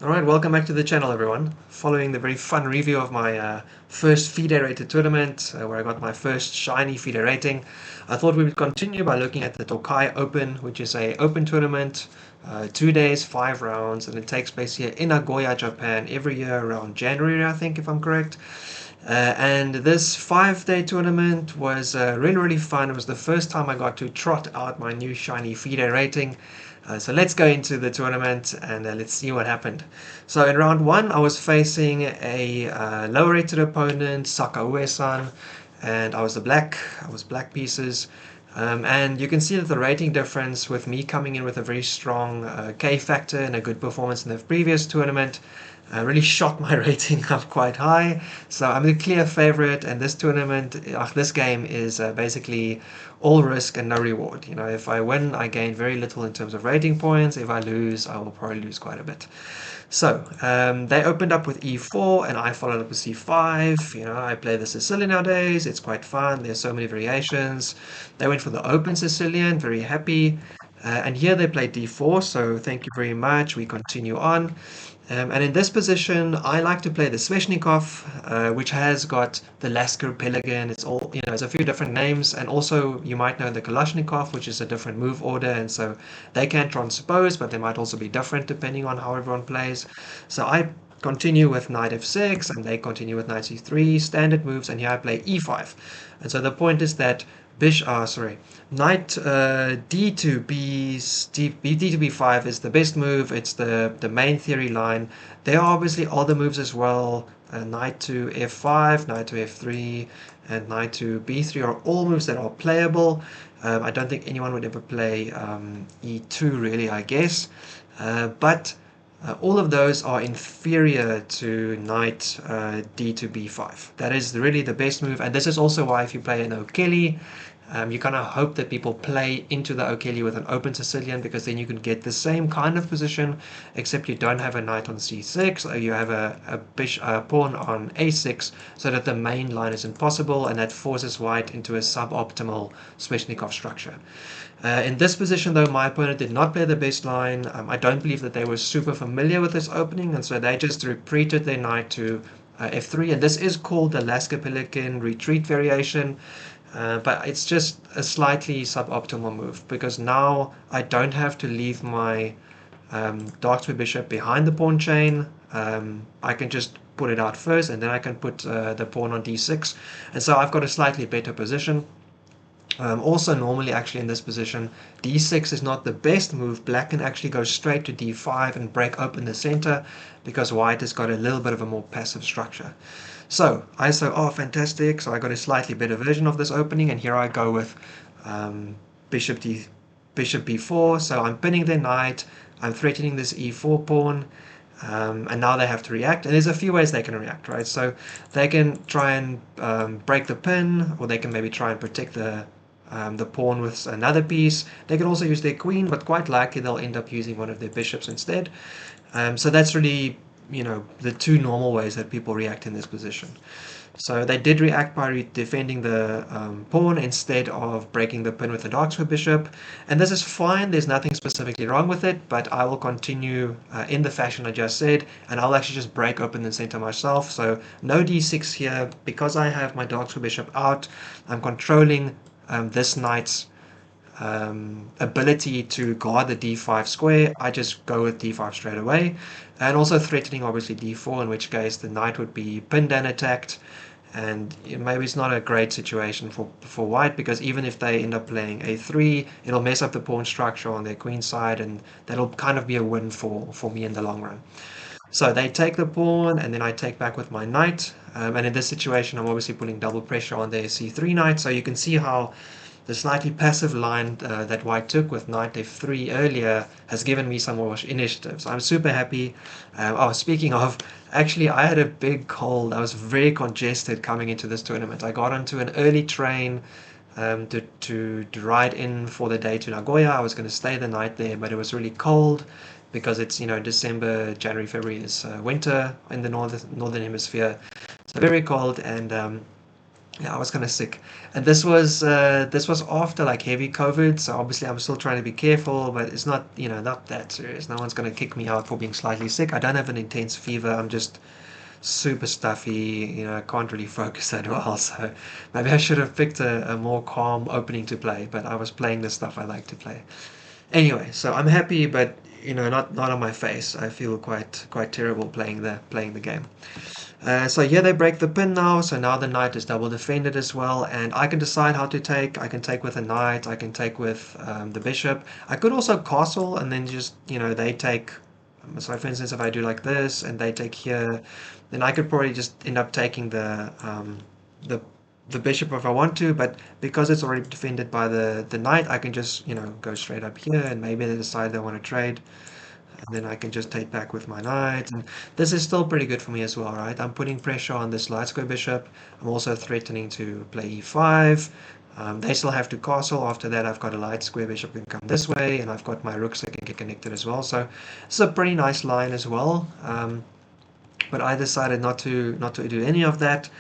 Alright, welcome back to the channel everyone. Following the very fun review of my first FIDE rated tournament, where I got my first shiny FIDE rating, I thought we would continue by looking at the Tokai Open, which is a open tournament, 2 days, 5 rounds, and it takes place here in Nagoya, Japan, every year around January, I think, if I'm correct. And this 5-day tournament was really fun. It was the first time I got to trot out my new shiny FIDE rating. So let's go into the tournament and let's see what happened. So in round one, I was facing a lower rated opponent, Sakaue-san, and I was black pieces. And you can see that the rating difference with me coming in with a very strong K factor and a good performance in the previous tournament really shot my rating up quite high. So I'm the clear favorite, and this tournament, this game is basically all risk and no reward. If I win, I gain very little in terms of rating points. If I lose, I will probably lose quite a bit. So they opened up with e4, and I followed up with c5. I play the Sicilian nowadays. It's quite fun. There's so many variations. They went for the open Sicilian. Very happy. And here they played d4. So thank you very much. We continue on. And in this position, I like to play the Sveshnikov, which has got the Lasker-Pelikan. It's all, it's a few different names. And also, you might know the Kalashnikov, which is a different move order. And so they can transpose, but they might also be different depending on how everyone plays. So I continue with knight f6, and they continue with knight c3, standard moves. And here I play e5. And so the point is that knight d to b5 is the best move. It's the main theory line. There are obviously other moves as well. Knight to f5, knight to f3, and knight to b3 are all moves that are playable. I don't think anyone would ever play e2 really, I guess. But all of those are inferior to knight d to b5. That is really the best move, and this is also why if you play an O'Kelly, you kind of hope that people play into the O'Kelly with an open Sicilian, because then you can get the same kind of position, except you don't have a knight on c6, or you have a pawn on a6, so that the main line is impossible, and that forces white into a suboptimal Sveshnikov structure. In this position, though, my opponent did not play the best line. I don't believe that they were super familiar with this opening, and so they just retreated their knight to f3, and this is called the Lasker-Pelikan retreat variation. But it's just a slightly suboptimal move, because now I don't have to leave my dark square bishop behind the pawn chain. I can just put it out first, and then I can put the pawn on d6, and so I've got a slightly better position. Also, normally, actually, in this position, d6 is not the best move. Black can actually go straight to d5 and break open the center, because white has got a little bit of a more passive structure. So I say, oh, fantastic. So I got a slightly better version of this opening, and here I go with bishop b4. So I'm pinning their knight. I'm threatening this e4 pawn. And now they have to react, and there's a few ways they can react, right? So they can try and break the pin, or they can maybe try and protect the pawn with another piece. They can also use their queen, but quite likely they'll end up using one of their bishops instead. So that's really, the two normal ways that people react in this position. So they did react by defending the pawn instead of breaking the pin with the dark square bishop. And this is fine, there's nothing specifically wrong with it, but I will continue in the fashion I just said, and I'll actually just break open the center myself. So no d6 here. Because I have my dark square bishop out, I'm controlling this knight's ability to guard the d5 square. I just go with d5 straight away, and also threatening obviously d4, in which case the knight would be pinned and attacked. And maybe it's not a great situation for white, because even if they end up playing a3, it'll mess up the pawn structure on their queen side, and that'll kind of be a win for me in the long run. So they take the pawn, and then I take back with my knight. And in this situation, I'm obviously putting double pressure on their c3 knight. So you can see how the slightly passive line that white took with knight f3 earlier has given me some more initiative. So I'm super happy. Speaking of, actually, I had a big cold. I was very congested coming into this tournament. I got onto an early train to ride in for the day to Nagoya. I was going to stay the night there, but it was really cold, because it's, December, January, February is winter in the northern hemisphere. So very cold, and Yeah, I was kind of sick, and this was after like heavy COVID. So obviously, I'm still trying to be careful, but it's not not that serious. No one's going to kick me out for being slightly sick. I don't have an intense fever. I'm just super stuffy. I can't really focus that well. So maybe I should have picked a more calm opening to play. But I was playing the stuff I like to play. Anyway, so I'm happy, but not on my face. I feel quite terrible playing the game. So yeah, they break the pin now. So now the knight is double defended as well, and I can decide how to take. I can take with a knight. I can take with the bishop. I could also castle, and then just they take. So for instance, if I do like this and they take here, then I could probably just end up taking the the bishop if I want to. But because it's already defended by the knight, I can just go straight up here, and maybe they decide they want to trade, and then I can just take back with my knight. And this is still pretty good for me as well, right? I'm putting pressure on this light square bishop. I'm also threatening to play e5. They still have to castle. After that, I've got a light square bishop can come this way, and I've got my rooks that can get connected as well. So it's a pretty nice line as well. But I decided not to do any of that.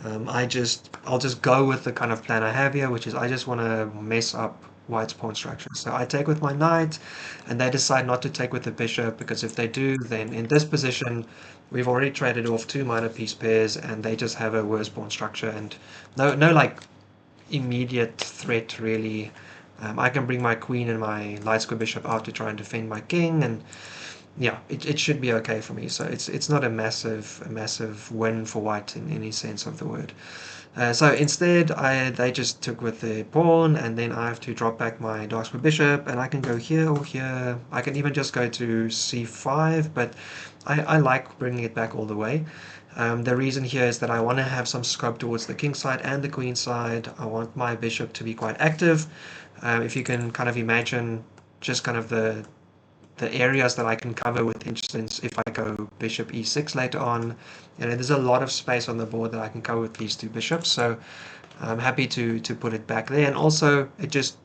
I'll just go with the kind of plan I have here, which is I just want to mess up White's pawn structure. So I take with my knight, and they decide not to take with the bishop, because if they do, then in this position we've already traded off two minor piece pairs, and they just have a worse pawn structure and no like immediate threat really. I can bring my queen and my light square bishop out to try and defend my king, and yeah, it should be okay for me. So it's not a massive win for white in any sense of the word. So instead, they just took with the pawn, and then I have to drop back my dark square bishop, and I can go here or here. I can even just go to c5, but I like bringing it back all the way. The reason here is that I want to have some scope towards the king side and the queen side. I want my bishop to be quite active. If you can kind of imagine just kind of the areas that I can cover with instance if I go bishop e6 later on. There's a lot of space on the board that I can cover with these two bishops, so I'm happy to put it back there. And also it just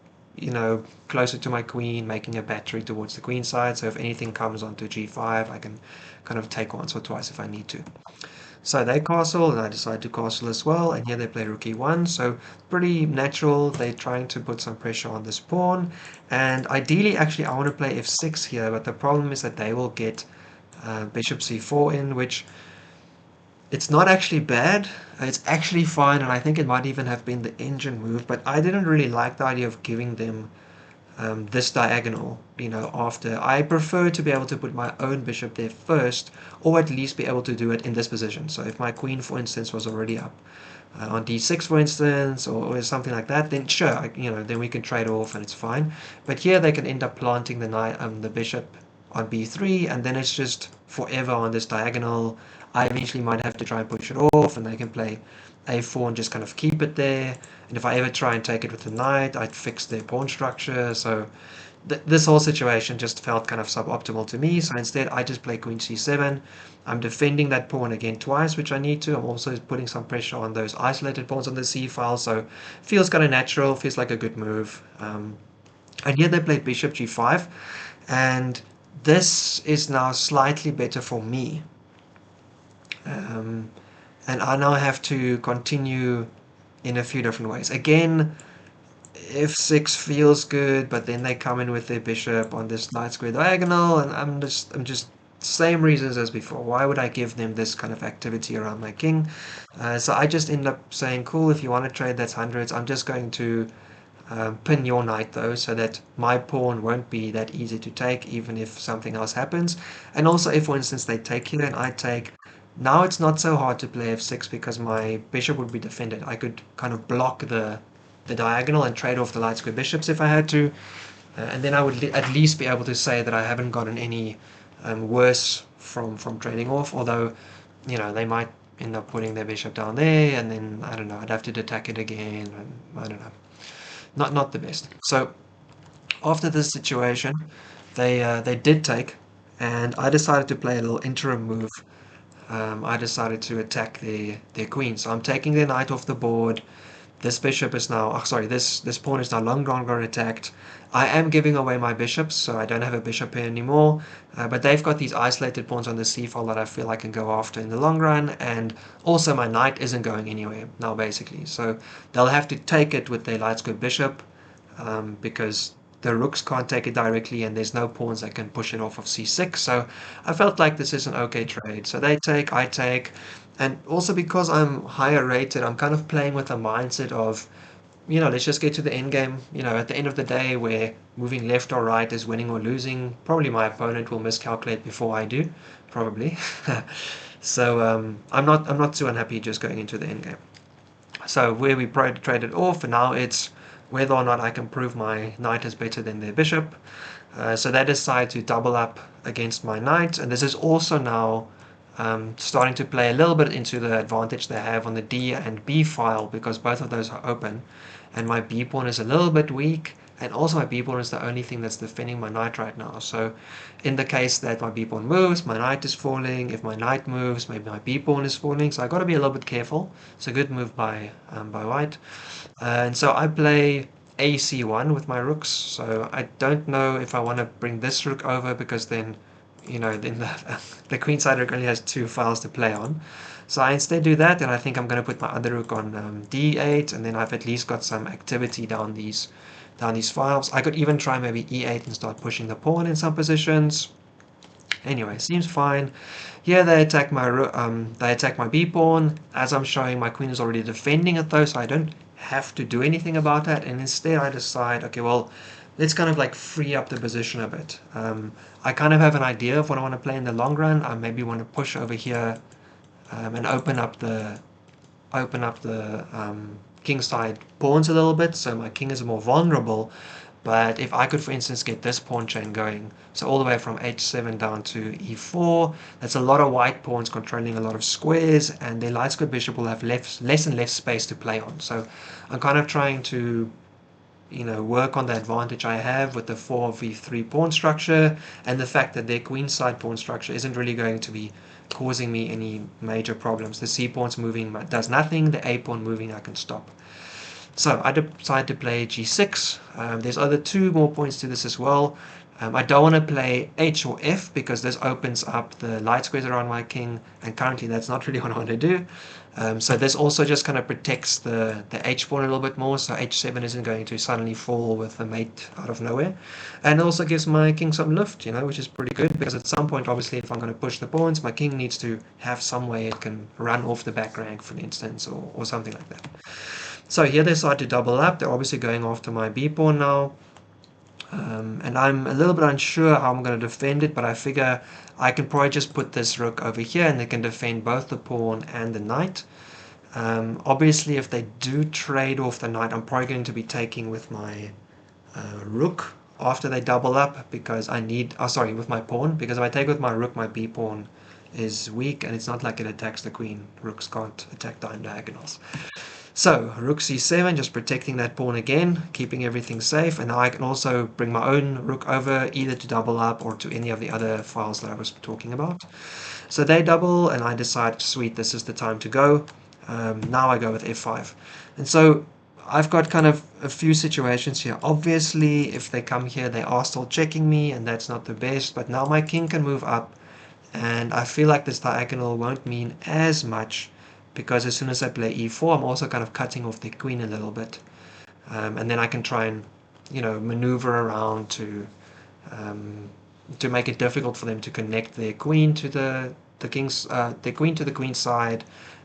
closer to my queen, making a battery towards the queen side, so if anything comes onto g5 I can kind of take once or twice if I need to. So they castle, and I decide to castle as well, and here they play rook e1, so pretty natural. They're trying to put some pressure on this pawn, and ideally, actually, I want to play f6 here, but the problem is that they will get bishop c4 in, which it's not actually bad. It's actually fine, and I think it might even have been the engine move, but I didn't really like the idea of giving them this diagonal, after. I prefer to be able to put my own bishop there first, or at least be able to do it in this position. So if my queen, for instance, was already up on d6, for instance, or something like that, then sure, then we can trade off and it's fine. But here they can end up planting the bishop on b3, and then it's just forever on this diagonal. I eventually might have to try and push it off, and they can play a4 and just kind of keep it there. And if I ever try and take it with the knight, I'd fix their pawn structure. So this whole situation just felt kind of suboptimal to me. So instead, I just play queen c7. I'm defending that pawn again twice, which I need to. I'm also putting some pressure on those isolated pawns on the c file. So feels kind of natural, feels like a good move. And here they played bishop g5. And this is now slightly better for me. And I now have to continue in a few different ways. Again, f6 feels good, but then they come in with their bishop on this light square diagonal, and I'm just same reasons as before. Why would I give them this kind of activity around my king? So I just end up saying, cool, if you want to trade, that's hundreds. I'm just going to pin your knight though, so that my pawn won't be that easy to take, even if something else happens. And also, if for instance they take here and I take, now it's not so hard to play f6 because my bishop would be defended. I could kind of block the diagonal and trade off the light square bishops if I had to, and then I would at least be able to say that I haven't gotten any worse from trading off. Although, they might end up putting their bishop down there, and then I don't know. I'd have to attack it again, and I don't know. Not the best. So after this situation, they did take, and I decided to play a little interim move. I decided to attack their queen. So I'm taking their knight off the board. This bishop is now, oh, sorry, this pawn is no longer attacked. I am giving away my bishops, so I don't have a bishop here anymore. But they've got these isolated pawns on the c file that I feel I can go after in the long run, and also my knight isn't going anywhere now, basically. So they'll have to take it with their light square bishop, because the rooks can't take it directly, and there's no pawns that can push it off of c6. So I felt like this is an okay trade. So they take, I take, and also because I'm higher rated, I'm kind of playing with a mindset of, let's just get to the end game. At the end of the day, where moving left or right is winning or losing, probably my opponent will miscalculate before I do, probably. So I'm not too unhappy just going into the end game. So where we traded off, and now it's whether or not I can prove my knight is better than their bishop. So they decide to double up against my knight, and this is also now starting to play a little bit into the advantage they have on the D and B file, because both of those are open, and my B pawn is a little bit weak, and also my B pawn is the only thing that's defending my knight right now. So in the case that my B pawn moves, my knight is falling. If my knight moves, maybe my B pawn is falling. So I got to be a little bit careful. It's a good move by white. And so I play AC1 with my rooks. So I don't know if I want to bring this rook over, because then then the queenside rook only has 2 files to play on. So I instead do that, and I think I'm going to put my other rook on d8, and then I've at least got some activity down these files. I could even try maybe e8 and start pushing the pawn in some positions. Anyway, seems fine. Here they attack my b pawn. As I'm showing, my queen is already defending it though, so I don't have to do anything about that. And instead I decide, okay, well, let's kind of like free up the position a bit. I kind of have an idea of what I want to play in the long run. I maybe want to push over here and open up the kingside pawns a little bit, so my king is more vulnerable. But if I could, for instance, get this pawn chain going, so all the way from h7 down to e4, that's a lot of white pawns controlling a lot of squares, and their light square bishop will have less and less space to play on. So I'm kind of trying to work on the advantage I have with the 4v3 pawn structure, and the fact that their queenside pawn structure isn't really going to be causing me any major problems. The c pawn's moving does nothing, the a pawn moving I can stop. So I decided to play g6. There's other 2 more points to this as well. I don't want to play h or f, because this opens up the light squares around my king, and currently that's not really what I want to do. So this also just kind of protects the h pawn a little bit more, so h7 isn't going to suddenly fall with the mate out of nowhere. And it also gives my king some lift, which is pretty good, because at some point, obviously, if I'm going to push the pawns, my king needs to have some way it can run off the back rank, for instance, or something like that. So here they decide to double up. They're obviously going after my b pawn now. And I'm a little bit unsure how I'm going to defend it, but I figure I can probably just put this rook over here, and they can defend both the pawn and the knight. Obviously, if they do trade off the knight, I'm probably going to be taking with my rook after they double up, because I need, with my pawn, because if I take with my rook, my b pawn is weak, and it's not like it attacks the queen. Rooks can't attack diagonals. So rook c7, just protecting that pawn again, keeping everything safe, and now I can also bring my own rook over, either to double up or to any of the other files that I was talking about. So they double, and I decide, sweet, this is the time to go. Now I go with f5. And so I've got kind of a few situations here. Obviously, if they come here, they are still checking me, and that's not the best, but now my king can move up, and I feel like this diagonal won't mean as much, because as soon as I play e4, I'm also kind of cutting off the queen a little bit. And then I can try and, maneuver around to make it difficult for them to connect their queen to the queen to the queen side,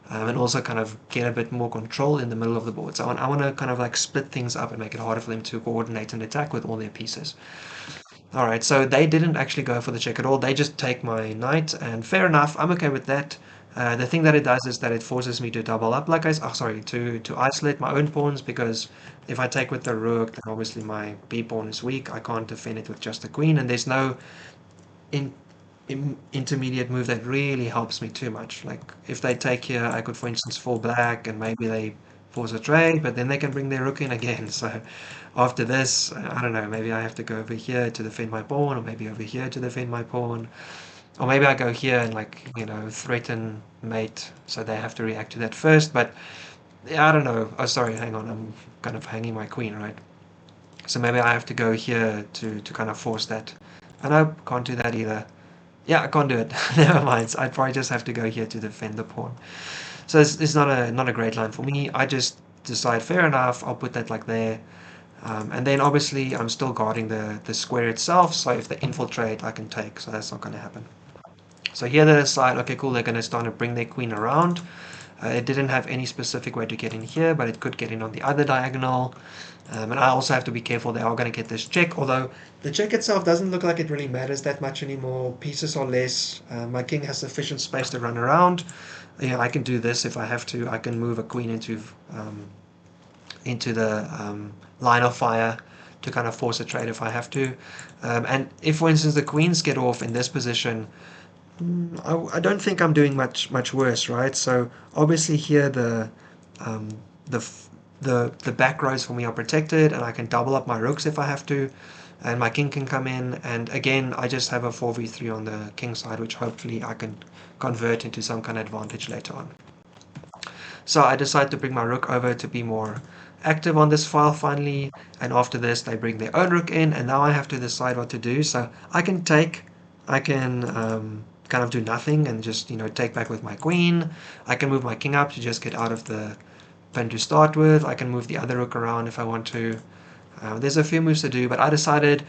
and also kind of get a bit more control in the middle of the board. So I want to kind of like split things up and make it harder for them to coordinate and attack with all their pieces. Alright, so they didn't actually go for the check at all. They just take my knight, and fair enough, I'm okay with that. The thing that it does is that it forces me to double up, to isolate my own pawns, because if I take with the rook, then obviously my b pawn is weak. I can't defend it with just the queen, and there's no intermediate move that really helps me too much. Like if they take here, I could, for instance, fall back, and maybe they force a trade, but then they can bring their rook in again. So after this, I don't know, maybe I have to go over here to defend my pawn, or maybe over here to defend my pawn. Or maybe I go here and threaten mate, so they have to react to that first. But Yeah, I don't know. Oh, sorry, hang on. I'm kind of hanging my queen, right? So maybe I have to go here to kind of force that. I know, can't do that either. Yeah, I can't do it. Never mind. I'd probably just have to go here to defend the pawn. So it's not a great line for me. I just decide, fair enough, I'll put that like there. And then obviously I'm still guarding the square itself, so if they infiltrate, I can take. So that's not going to happen. So here they decide, okay, cool, they're going to start to bring their queen around. It didn't have any specific way to get in here, but it could get in on the other diagonal. And I also have to be careful they are going to get this check, although the check itself doesn't look like it really matters that much anymore. Pieces are less. My king has sufficient space to run around. Yeah, I can do this if I have to. I can move a queen into the line of fire to kind of force a trade if I have to. And if, for instance, the queens get off in this position, I don't think I'm doing much worse, right? So obviously here um, the the back rows for me are protected, and I can double up my rooks if I have to, and my king can come in. And again, I just have a 4v3 on the king side, which hopefully I can convert into some kind of advantage later on. So I decide to bring my rook over to be more active on this file finally, and after this they bring their own rook in, and now I have to decide what to do. So I can take, I can kind of do nothing and just take back with my queen. I can move my king up to just get out of the pin to start with. I can move the other rook around if I want to. There's a few moves to do, but I decided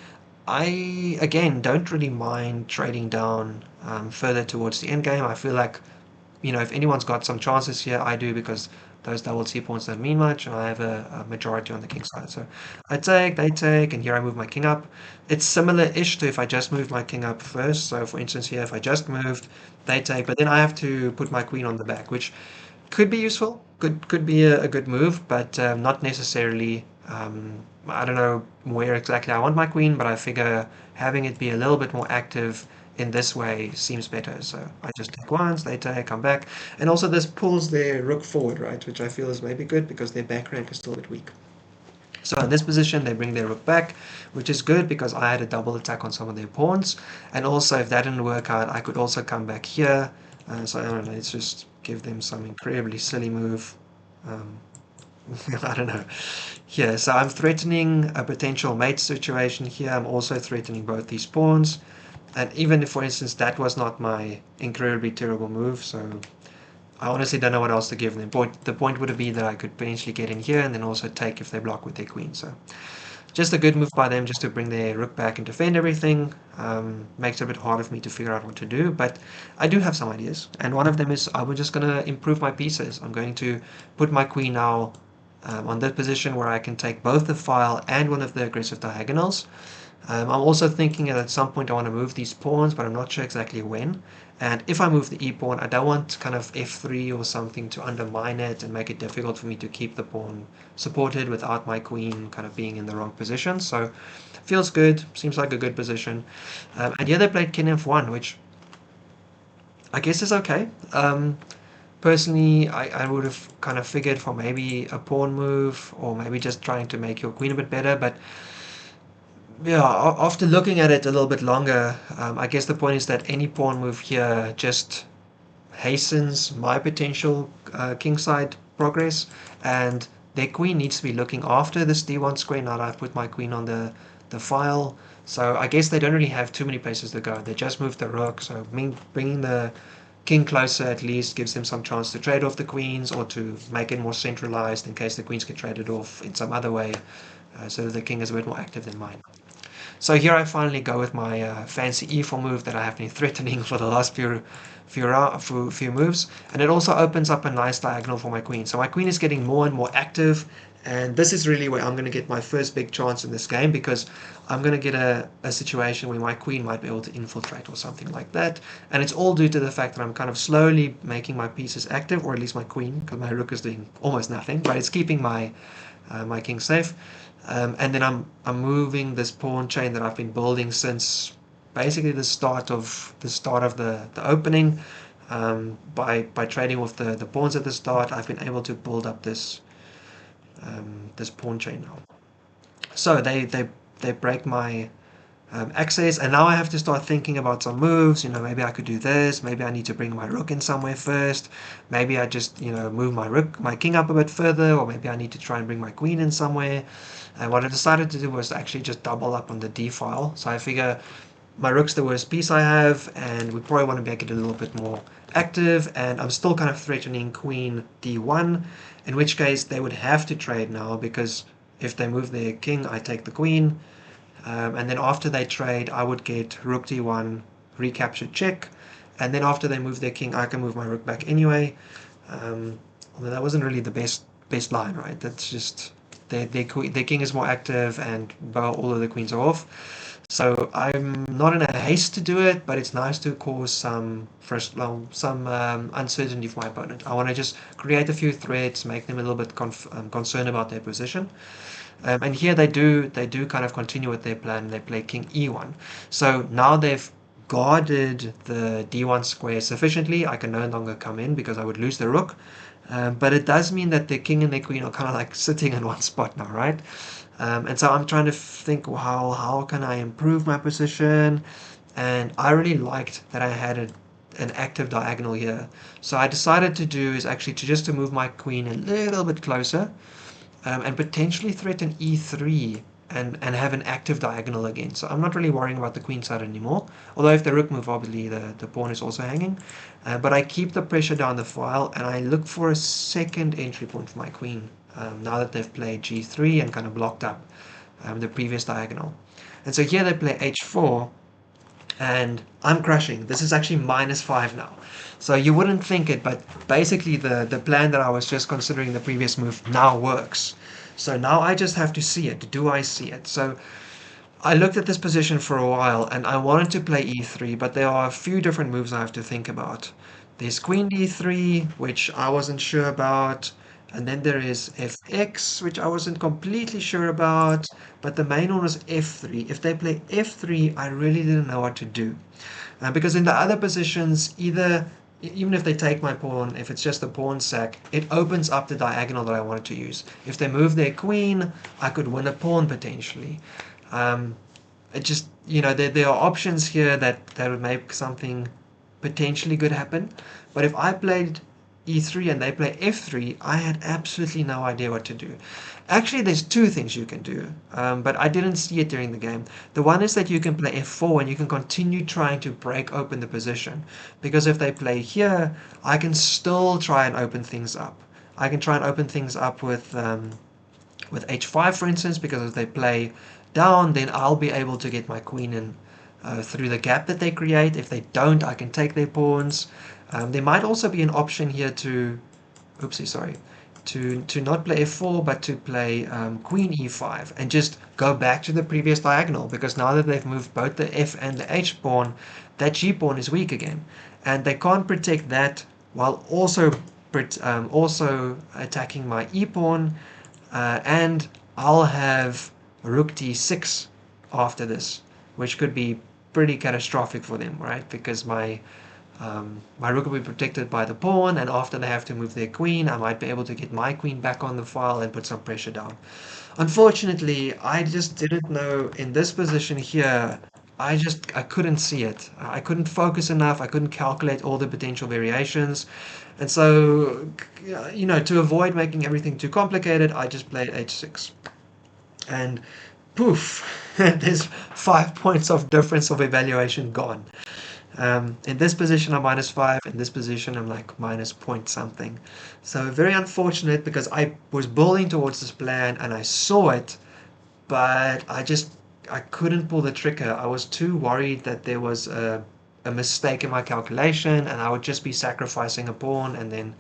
I again don't really mind trading down further towards the endgame. I feel like if anyone's got some chances here, I do, because those double C pawns don't mean much, and I have a majority on the king side. So I take, they take, and here I move my king up. It's similar-ish to if I just moved my king up first. So for instance here, if I just moved, they take, but then I have to put my queen on the back, which could be useful, could be a good move, but not necessarily. I don't know where exactly I want my queen, but I figure having it be a little bit more active in this way seems better. So I just take once, they take, come back, and also this pulls their rook forward, right, which I feel is maybe good because their back rank is still a bit weak. So in this position, they bring their rook back, which is good because I had a double attack on some of their pawns. And also, if that didn't work out, I could also come back here. So I don't know, let's just give them some incredibly silly move. Um, I don't know. Here, so I'm threatening a potential mate situation here. I'm also threatening both these pawns. And even if, for instance, that was not my incredibly terrible move, so I honestly don't know what else to give them. The point would be that I could potentially get in here and then also take if they block with their queen. So just a good move by them just to bring their rook back and defend everything. Makes it a bit harder for me to figure out what to do, but I do have some ideas. And one of them is I'm just going to improve my pieces. I'm going to put my queen now on that position where I can take both the file and one of the aggressive diagonals. I'm also thinking that at some point I want to move these pawns, but I'm not sure exactly when. And if I move the e-pawn, I don't want kind of f3 or something to undermine it and make it difficult for me to keep the pawn supported without my queen kind of being in the wrong position. So feels good, seems like a good position. And here they played king f1, which I guess is okay. Personally, I would have kind of figured for maybe a pawn move or maybe just trying to make your queen a bit better, but yeah, after looking at it a little bit longer, I guess the point is that any pawn move here just hastens my potential kingside progress, and their queen needs to be looking after this d1 square now that I've put my queen on the file. So I guess they don't really have too many places to go. They just moved the rook, so bringing the king closer at least gives them some chance to trade off the queens or to make it more centralized in case the queens get traded off in some other way, so that the king is a bit more active than mine. So here I finally go with my fancy e4 move that I have been threatening for the last few moves, and it also opens up a nice diagonal for my queen. So my queen is getting more and more active, and this is really where I'm going to get my first big chance in this game, because I'm going to get a situation where my queen might be able to infiltrate or something like that, and it's all due to the fact that I'm kind of slowly making my pieces active, or at least my queen, because my rook is doing almost nothing, but it's keeping my king safe. And then I'm moving this pawn chain that I've been building since basically the start of the opening. By trading with the pawns at the start, I've been able to build up this pawn chain now. So they break my access, and now I have to start thinking about some moves. Maybe I could do this, maybe I need to bring my rook in somewhere first, maybe I just move my king up a bit further, or maybe I need to try and bring my queen in somewhere. And what I decided to do was actually just double up on the d file. So I figure my rook's the worst piece I have, and we probably want to make it a little bit more active, and I'm still kind of threatening queen d1, in which case they would have to trade now, because if they move their king, I take the queen. And then after they trade, I would get rook d1, recapture check, and then after they move their king, I can move my rook back anyway. Although that wasn't really the best line, right? That's just their king is more active, and all of the queens are off. So I'm not in a haste to do it, but it's nice to cause some uncertainty for my opponent. I want to just create a few threats, make them a little bit concerned about their position. And here they do kind of continue with their plan. They play king e1. So now they've guarded the d1 square sufficiently. I can no longer come in because I would lose the rook. But it does mean that the king and the queen are kind of like sitting in one spot now, right? And so I'm trying to think, well, how can I improve my position? And I really liked that I had an active diagonal here. So I decided to do is actually to move my queen a little bit closer, and potentially threaten e3 and have an active diagonal again. So I'm not really worrying about the queen side anymore. Although if the rook move, obviously the pawn is also hanging. But I keep the pressure down the file, and I look for a second entry point for my queen, now that they've played g3 and kind of blocked up the previous diagonal. And so here they play h4, and I'm crushing. This is actually -5 now. So you wouldn't think it, but basically the plan that I was just considering the previous move now works. So now I just have to see it. Do I see it? So I looked at this position for a while, and I wanted to play e3, but there are a few different moves I have to think about. There's queen d3, which I wasn't sure about, and then there is fx, which I wasn't completely sure about, but the main one was f3. If they play f3, I really didn't know what to do. Because in the other positions, even if they take my pawn, if it's just a pawn sack, it opens up the diagonal that I wanted to use. If they move their queen, I could win a pawn potentially. It just, there are options here that would make something potentially good happen. But if I played e3 and they play f3, I had absolutely no idea what to do. Actually, there's two things you can do, but I didn't see it during the game. The one is that you can play f4 and you can continue trying to break open the position. Because if they play here, I can still try and open things up. I can try and open things up with h5, for instance, because if they play down, then I'll be able to get my queen in through the gap that they create. If they don't, I can take their pawns. There might also be an option here to not play f4, but to play queen e5 and just go back to the previous diagonal, because now that they've moved both the f and the h pawn, that g pawn is weak again, and they can't protect that while also attacking my e pawn, and I'll have rook d6 after this, which could be pretty catastrophic for them, right? Because my rook will be protected by the pawn, and after they have to move their queen, I might be able to get my queen back on the file and put some pressure down. Unfortunately, I just didn't know in this position here. I couldn't see it. I couldn't focus enough. I couldn't calculate all the potential variations. And so, to avoid making everything too complicated, I just played h6. And poof, there's 5 points of difference of evaluation gone. In this position I'm -5, in this position I'm like minus point something. So very unfortunate, because I was building towards this plan and I saw it, but I couldn't pull the trigger. I was too worried that there was a mistake in my calculation and I would just be sacrificing a pawn, and then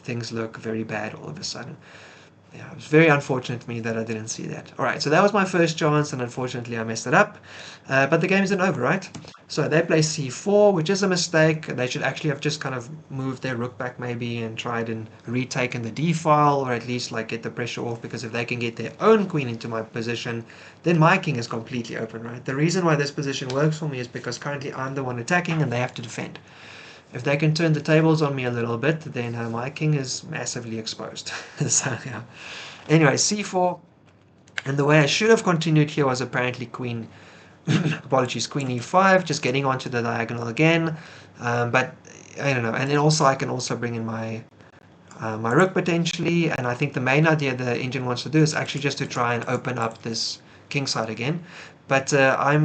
things look very bad all of a sudden. Yeah, it was very unfortunate to me that I didn't see that. Alright, so that was my first chance, and unfortunately I messed it up. But the game isn't over, right? So they play c4, which is a mistake. They should actually have just kind of moved their rook back maybe and tried and retaken the d file, or at least like get the pressure off, because if they can get their own queen into my position, then my king is completely open, right? The reason why this position works for me is because currently I'm the one attacking and they have to defend. If they can turn the tables on me a little bit, then my king is massively exposed. So, yeah. Anyway, c4. And the way I should have continued here was apparently queen apologies, queen e5, just getting onto the diagonal again. But I don't know. And then also I can also bring in my rook potentially, and I think the main idea the engine wants to do is actually just to try and open up this king side again. But I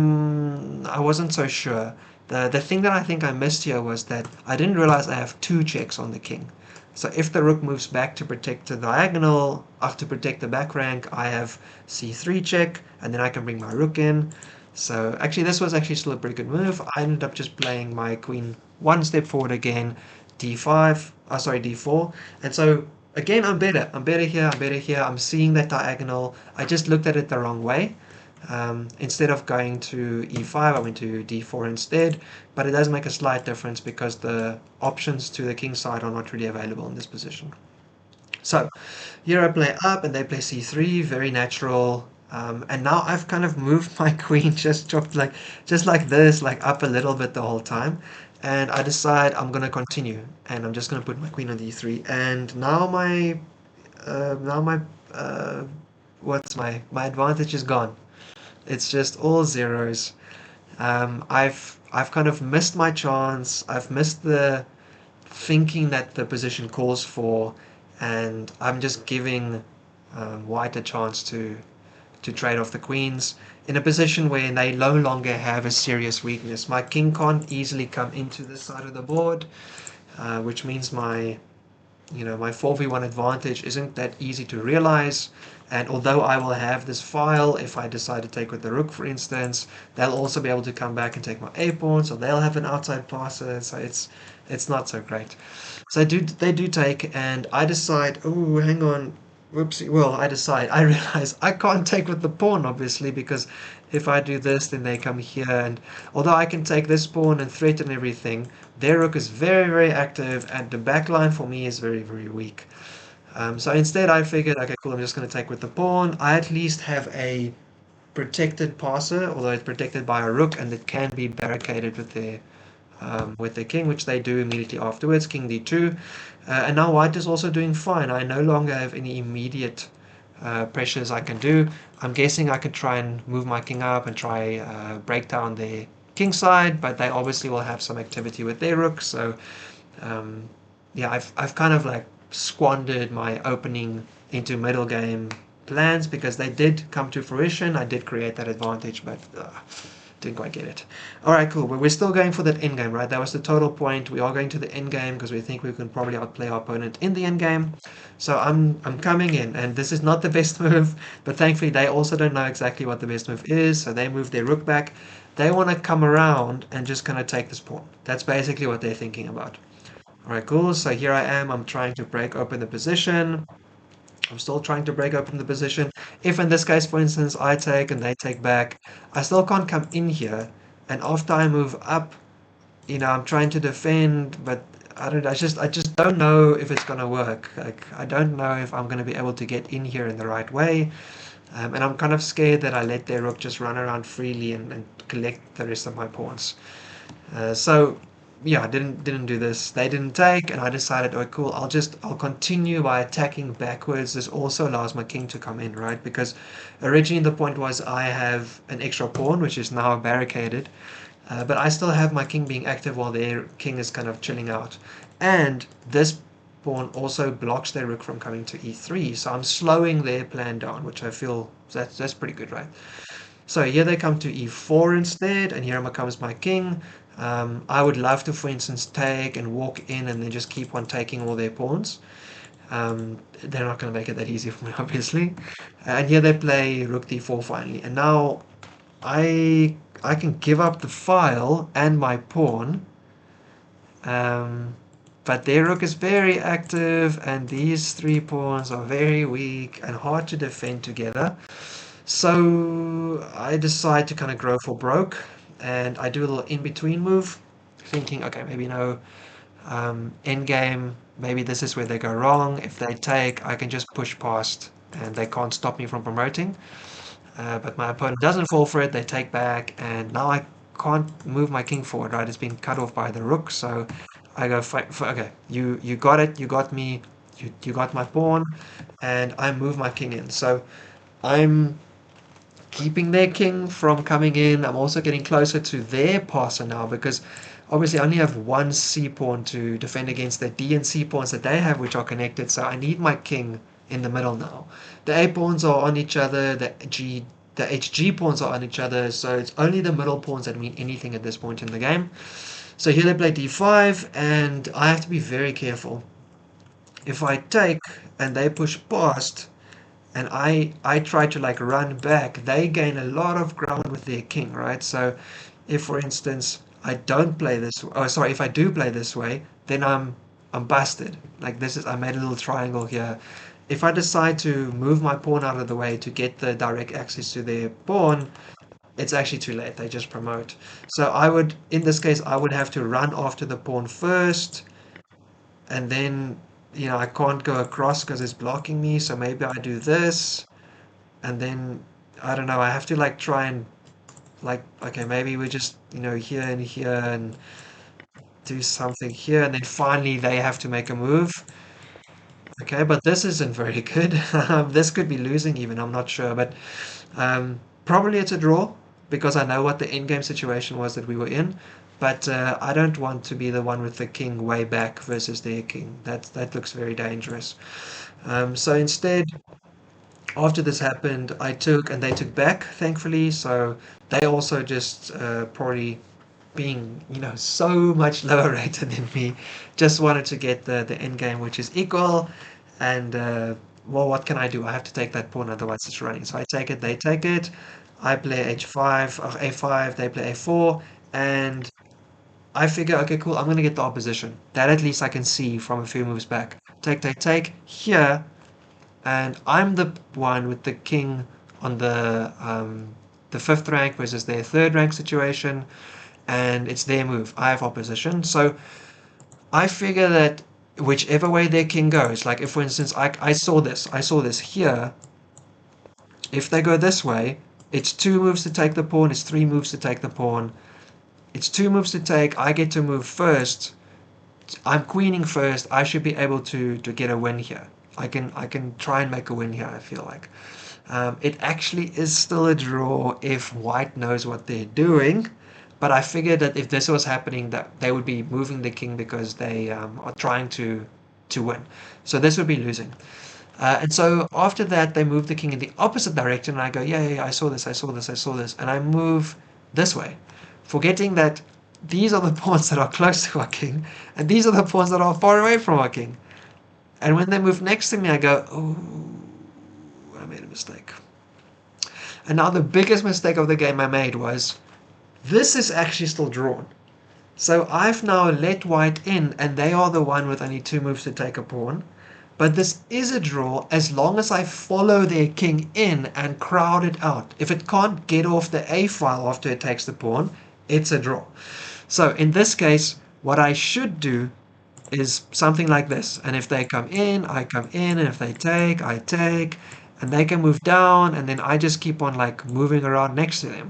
wasn't so sure. The thing that I think I missed here was that I didn't realize I have two checks on the king. So if the rook moves back to protect the diagonal, to protect the back rank, I have c3 check, and then I can bring my rook in. So actually this was actually still a pretty good move. I ended up just playing my queen one step forward again, d5, sorry, d4. And so again, I'm better. I'm better here, I'm better here. I'm seeing that diagonal. I just looked at it the wrong way. Instead of going to e5, I went to d4 instead, but it does make a slight difference because the options to the king side are not really available in this position. So here I play up and they play c3, very natural. And now I've kind of moved my queen just like this, like up a little bit the whole time. And I decide I'm going to continue and I'm just going to put my queen on d3. And now my what's my advantage is gone. It's just all zeros. I've kind of missed my chance. I've missed the thinking that the position calls for, and I'm just giving white a chance to trade off the queens in a position where they no longer have a serious weakness. My king can't easily come into this side of the board, which means my 4v1 advantage isn't that easy to realize. And although I will have this file, if I decide to take with the rook, for instance, they'll also be able to come back and take my a pawn, so they'll have an outside passer. So it's not so great. So they do take, and I decide, oh, hang on, whoopsie. Well, I realize I can't take with the pawn, obviously, because if I do this, then they come here, and although I can take this pawn and threaten everything, their rook is very, very active, and the back line for me is very, very weak. So instead, I figured, okay, cool, I'm just going to take with the pawn. I at least have a protected passer, although it's protected by a rook, and it can be barricaded with their king, which they do immediately afterwards, king d2. And now white is also doing fine. I no longer have any immediate pressures I can do. I'm guessing I could try and move my king up and try break down their king side, but they obviously will have some activity with their rook. So yeah, I've kind of like squandered my opening into middle game plans because they did come to fruition. I did create that advantage, but didn't quite get it. All right, cool. But we're still going for that endgame, right? That was the total point. We are going to the endgame because we think we can probably outplay our opponent in the endgame. So I'm coming in, and this is not the best move, but thankfully they also don't know exactly what the best move is, so they move their rook back. They want to come around and just kind of take this pawn. That's basically what they're thinking about. All right, cool. So here I am. I'm trying to break open the position. I'm still trying to break open the position. If in this case, for instance, I take and they take back, I still can't come in here. And after I move up, I'm trying to defend, but I just don't know if it's gonna work. Like I don't know if I'm gonna be able to get in here in the right way. And I'm kind of scared that I let their rook just run around freely and collect the rest of my pawns. So yeah, I didn't do this. They didn't take, and I decided, oh cool, I'll continue by attacking backwards. This also allows my king to come in, right? Because originally the point was I have an extra pawn, which is now barricaded, but I still have my king being active while their king is kind of chilling out. And this pawn also blocks their rook from coming to e3, so I'm slowing their plan down, which I feel that's pretty good, right? So here they come to e4 instead, and here comes my king. I would love to, for instance, take and walk in and then just keep on taking all their pawns. They're not going to make it that easy for me, obviously. And here they play rook d4 finally. And now I can give up the file and my pawn. But their rook is very active, and these three pawns are very weak and hard to defend together. So I decide to kind of grow for broke, and I do a little in-between move, thinking, okay, maybe end game, maybe this is where they go wrong. If they take, I can just push past, and they can't stop me from promoting. But my opponent doesn't fall for it, they take back, and now I can't move my king forward, right? It's been cut off by the rook, so I go fight for, okay, you got it, you got me, you got my pawn, and I move my king in. So I'm keeping their king from coming in. I'm also getting closer to their passer now because obviously I only have one C pawn to defend against the D and C pawns that they have, which are connected. So I need my king in the middle now. The A pawns are on each other. The HG pawns are on each other. So it's only the middle pawns that mean anything at this point in the game. So here they play D5, and I have to be very careful. If I take and they push past, and I try to like run back, they gain a lot of ground with their king, right? So if for instance I don't play this, oh sorry, if I do play this way, then I'm busted. Like this is, I made a little triangle here. If I decide to move my pawn out of the way to get the direct access to their pawn, it's actually too late. They just promote. So I would, in this case, I would have to run after the pawn first, and then I can't go across because it's blocking me. So maybe I do this, and then I don't know. I have to like try and like okay, maybe we just here and here and do something here, and then finally they have to make a move. Okay, but this isn't very good. This could be losing even. I'm not sure, but probably it's a draw because I know what the endgame situation was that we were in. But I don't want to be the one with the king way back versus their king. That looks very dangerous. So instead, after this happened, I took and they took back, thankfully. So they also just probably being so much lower rated than me, just wanted to get the end game, which is equal. And well, what can I do? I have to take that pawn, otherwise it's running. So I take it, they take it. I play h5 or a5, they play a4, and I figure, okay, cool, I'm gonna get the opposition. That at least I can see from a few moves back. Take, take, take here, and I'm the one with the king on the fifth rank versus their third rank situation, and it's their move. I have opposition, so I figure that whichever way their king goes, like if for instance I saw this here, if they go this way, it's 2 moves to take the pawn, it's 3 moves to take the pawn, it's 2 moves to take, I get to move first, I'm queening first, I should be able to get a win here. I can try and make a win here, I feel like. It actually is still a draw if white knows what they're doing, but I figured that if this was happening, that they would be moving the king because they are trying to win. So this would be losing. And so after that, they move the king in the opposite direction, and I go, yeah, yeah, yeah, I saw this, I saw this, I saw this, and I move this way, forgetting that these are the pawns that are close to our king, and these are the pawns that are far away from our king. And when they move next to me, I go, oh, I made a mistake. And now the biggest mistake of the game I made was, this is actually still drawn. So I've now let white in, and they are the one with only 2 moves to take a pawn. But this is a draw as long as I follow their king in and crowd it out. If it can't get off the A file after it takes the pawn, it's a draw. So in this case, what I should do is something like this. And if they come in, I come in, and if they take, I take, and they can move down, and then I just keep on like moving around next to them.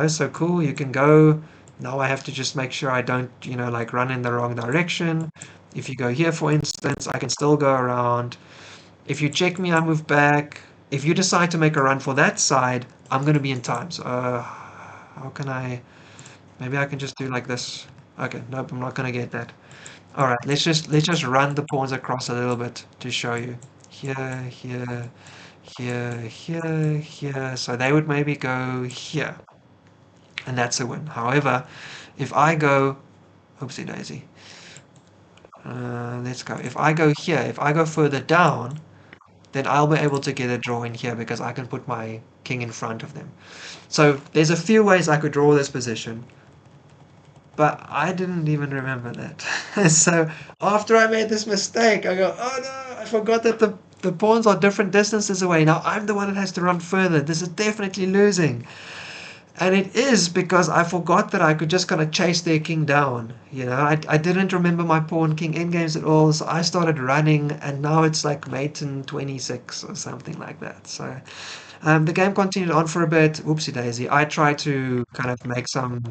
So cool, you can go. Now I have to just make sure I don't, like run in the wrong direction. If you go here, for instance, I can still go around. If you check me, I move back. If you decide to make a run for that side, I'm going to be in time. So how can maybe I can just do like this. Okay, nope, I'm not going to get that. All right, let's just run the pawns across a little bit to show you. Here, here, here, here, here. So they would maybe go here, and that's a win. However, if I go, oopsie daisy, let's go. If I go here, if I go further down, then I'll be able to get a draw in here because I can put my king in front of them. So there's a few ways I could draw this position, but I didn't even remember that. So after I made this mistake, I go, oh no, I forgot that the pawns are different distances away. Now I'm the one that has to run further. This is definitely losing. And it is because I forgot that I could just kind of chase their king down. I didn't remember my pawn king endgames at all, so I started running, and now it's like mate in 26 or something like that. So the game continued on for a bit. Oopsie daisy. I tried to kind of make some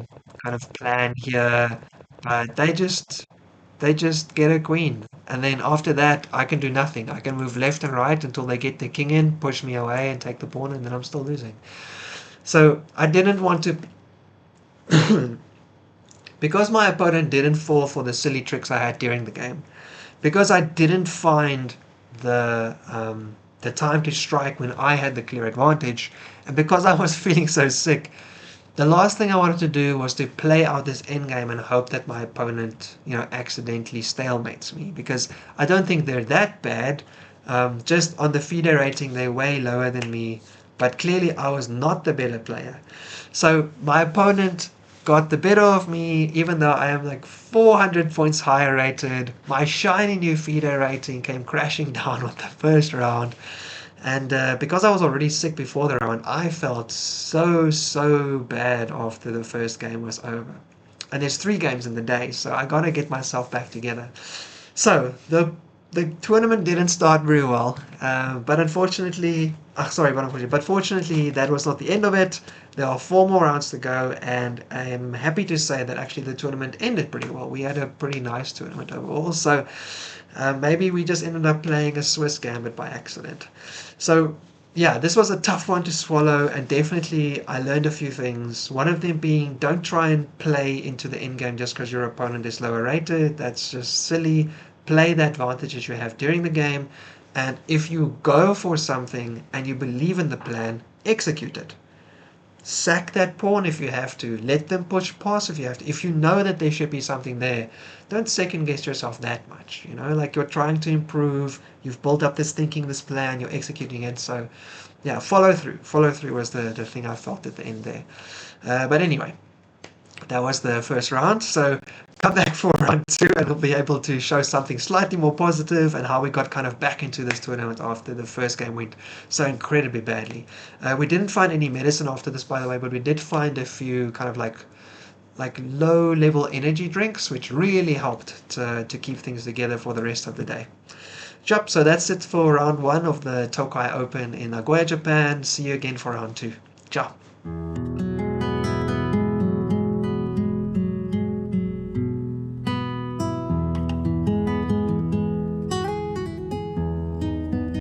kind of plan here, but they just get a queen. and then after that I can do nothing. I can move left and right until they get the king in, push me away and take the pawn, and then I'm still losing. So I didn't want to because my opponent didn't fall for the silly tricks I had during the game, because I didn't find the time to strike when I had the clear advantage, and because I was feeling so sick, the last thing I wanted to do was to play out this endgame and hope that my opponent, accidentally stalemates me, because I don't think they're that bad. Just on the FIDE rating, they're way lower than me, but clearly I was not the better player. So my opponent got the better of me, even though I am like 400 points higher rated. My shiny new FIDE rating came crashing down with the first round. And because I was already sick before the round, I felt so bad after the first game was over. And there's 3 games in the day, so I gotta get myself back together. So the tournament didn't start very well, but unfortunately, but fortunately, that was not the end of it. There are 4 more rounds to go, and I'm happy to say that actually the tournament ended pretty well. We had a pretty nice tournament overall, so maybe we just ended up playing a Swiss gambit by accident. So yeah, this was a tough one to swallow, and definitely I learned a few things. One of them being, don't try and play into the endgame just because your opponent is lower rated. That's just silly. Play the advantages you have during the game, and if you go for something and you believe in the plan, execute it. Sack that pawn if you have to. Let them push past if you have to. If you know that there should be something there, don't second guess yourself that much. Like you're trying to improve. You've built up this thinking, this plan. You're executing it. So, yeah, follow through. Follow through was the thing I felt at the end there. But anyway, that was the first round. So come back for round 2 and we'll be able to show something slightly more positive and how we got kind of back into this tournament after the first game went so incredibly badly. We didn't find any medicine after this, by the way, but we did find a few kind of like low level energy drinks, which really helped to keep things together for the rest of the day. Yep, so that's it for round 1 of the Tokai Open in Nagoya, Japan. See you again for round 2. Ciao.